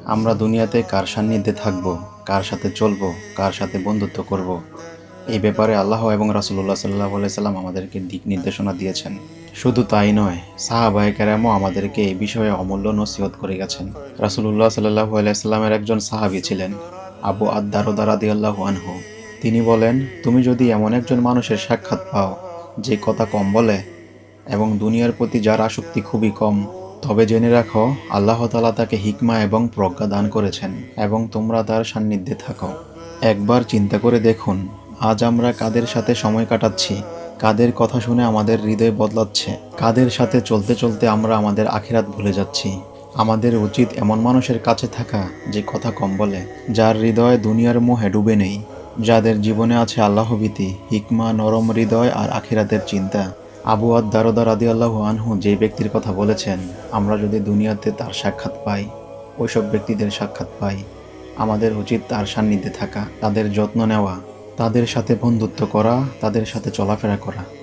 আমরা দুনিয়াতে কার সান্নিধ্যে থাকব, কার সাথে চলব, কার সাথে বন্ধুত্ব করব, এই ব্যাপারে আল্লাহ এবং রাসূলুল্লাহ সাল্লাল্লাহু আলাইহি সাল্লাম আমাদেরকে দিক নির্দেশনা দিয়েছেন। শুধু তাই নয়, সাহাবায়ে কেরামও আমাদেরকে এই বিষয়ে অমূল্য নসিহত করে গেছেন। রাসূলুল্লাহ সাল্লাল্লাহু আলাইহি সাল্লামের একজন সাহাবী ছিলেন আবু আদ-দারদা রাদিয়াল্লাহু আনহু। তিনি বলেন, তুমি যদি এমন একজন মানুষের সাক্ষাৎ পাও যে কথা কম বলে এবং দুনিয়ার প্রতি যার আসক্তি খুবই কম, তবে জেনে রাখো আল্লাহ তাআলা তাকে হিকমা এবং প্রজ্ঞা দান করেছেন এবং তোমরা তার সান্নিধ্যে থাকো। একবার চিন্তা করে দেখুন, আজ আমরা কাদের সাথে সময় কাটাচ্ছি, কাদের কথা শুনে আমাদের হৃদয় বদলাচ্ছে, কাদের সাথে চলতে চলতে আমরা আমাদের আখিরাত ভুলে যাচ্ছি। আমাদের উচিত এমন মানুষের কাছে থাকা যে কথা কম বলে, যার হৃদয় দুনিয়ার মোহে ডুবে নেই, যাদের জীবনে আছে আল্লাহভীতি, হিকমা, নরম হৃদয় আর আখিরাতের চিন্তা। আবু আদ-দারদা রাদিয়াল্লাহু আনহু যে ব্যক্তির কথা বলেছেন, আমরা যদি দুনিয়াতে তার সাক্ষাৎ পাই, ওইসব ব্যক্তিদের সাক্ষাৎ পাই, আমাদের উচিত তার সান্নিধ্যে থাকা, তাদের যত্ন নেওয়া, তাদের সাথে বন্ধুত্ব করা, তাদের সাথে চলাফেরা করা।